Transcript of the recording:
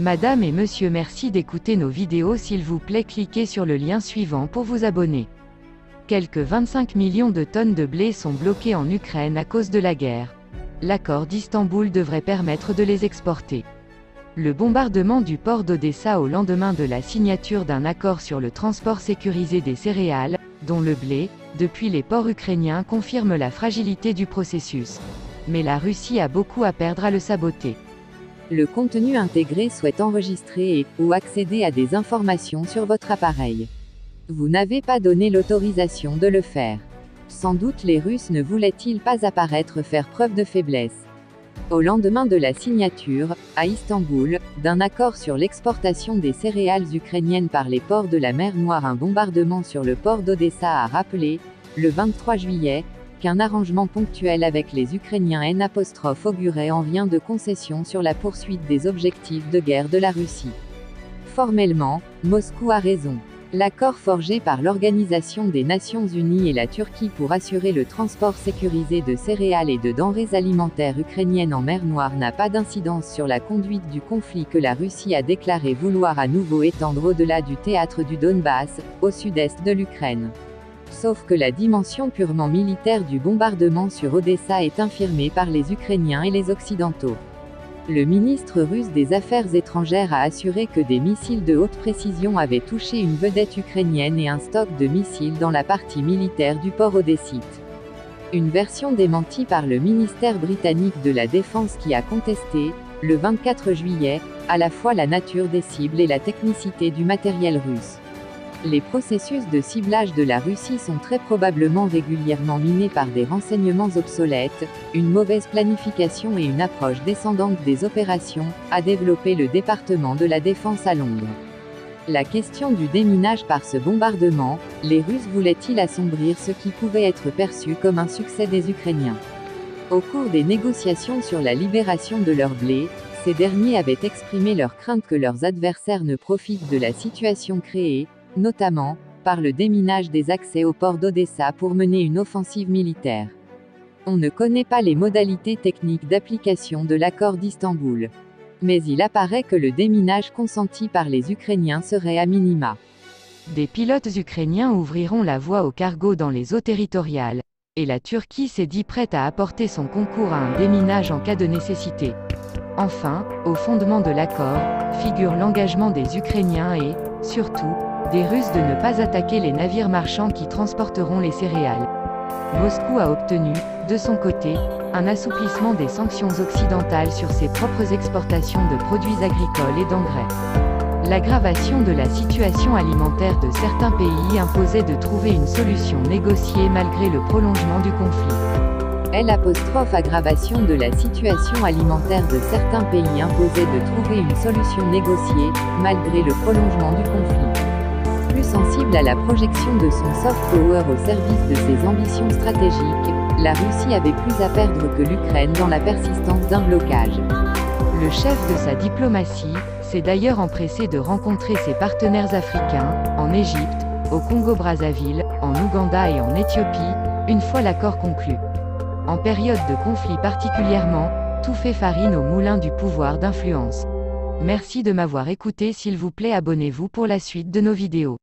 Madame et monsieur, merci d'écouter nos vidéos. S'il vous plaît, cliquez sur le lien suivant pour vous abonner. Quelques 25 millions de tonnes de blé sont bloquées en Ukraine à cause de la guerre. L'accord d'Istanbul devrait permettre de les exporter. Le bombardement du port d'Odessa au lendemain de la signature d'un accord sur le transport sécurisé des céréales, dont le blé, depuis les ports ukrainiens confirme la fragilité du processus. Mais la Russie a beaucoup à perdre à le saboter. Le contenu intégré souhaite enregistrer ou accéder à des informations sur votre appareil. Vous n'avez pas donné l'autorisation de le faire. Sans doute les Russes ne voulaient-ils pas apparaître faire preuve de faiblesse. Au lendemain de la signature, à Istanbul, d'un accord sur l'exportation des céréales ukrainiennes par les ports de la mer Noire, un bombardement sur le port d'Odessa a rappelé, le 23 juillet, qu'un arrangement ponctuel avec les Ukrainiens augurait en rien de concession sur la poursuite des objectifs de guerre de la Russie. Formellement, Moscou a raison. L'accord forgé par l'Organisation des Nations Unies et la Turquie pour assurer le transport sécurisé de céréales et de denrées alimentaires ukrainiennes en mer Noire n'a pas d'incidence sur la conduite du conflit que la Russie a déclaré vouloir à nouveau étendre au-delà du théâtre du Donbass, au sud-est de l'Ukraine. Sauf que la dimension purement militaire du bombardement sur Odessa est infirmée par les Ukrainiens et les Occidentaux. Le ministre russe des Affaires étrangères a assuré que des missiles de haute précision avaient touché une vedette ukrainienne et un stock de missiles dans la partie militaire du port odessite. Une version démentie par le ministère britannique de la Défense qui a contesté, le 24 juillet, à la fois la nature des cibles et la technicité du matériel russe. Les processus de ciblage de la Russie sont très probablement régulièrement minés par des renseignements obsolètes, une mauvaise planification et une approche descendante des opérations, a développé le département de la Défense à Londres. La question du déminage par ce bombardement, les Russes voulaient-ils assombrir ce qui pouvait être perçu comme un succès des Ukrainiens? Au cours des négociations sur la libération de leur blé, ces derniers avaient exprimé leur crainte que leurs adversaires ne profitent de la situation créée, notamment, par le déminage des accès au port d'Odessa pour mener une offensive militaire. On ne connaît pas les modalités techniques d'application de l'accord d'Istanbul. Mais il apparaît que le déminage consenti par les Ukrainiens serait à minima. Des pilotes ukrainiens ouvriront la voie aux cargos dans les eaux territoriales, et la Turquie s'est dit prête à apporter son concours à un déminage en cas de nécessité. Enfin, au fondement de l'accord, figure l'engagement des Ukrainiens et, surtout, des Russes de ne pas attaquer les navires marchands qui transporteront les céréales. Moscou a obtenu, de son côté, un assouplissement des sanctions occidentales sur ses propres exportations de produits agricoles et d'engrais. L'aggravation de la situation alimentaire de certains pays imposait de trouver une solution négociée malgré le prolongement du conflit. Aggravation de la situation alimentaire de certains pays imposait de trouver une solution négociée, malgré le prolongement du conflit. Plus sensible à la projection de son soft power au service de ses ambitions stratégiques, la Russie avait plus à perdre que l'Ukraine dans la persistance d'un blocage. Le chef de sa diplomatie s'est d'ailleurs empressé de rencontrer ses partenaires africains, en Égypte, au Congo-Brazzaville, en Ouganda et en Éthiopie, une fois l'accord conclu. En période de conflit particulièrement, tout fait farine au moulin du pouvoir d'influence. Merci de m'avoir écouté. S'il vous plaît, abonnez-vous pour la suite de nos vidéos.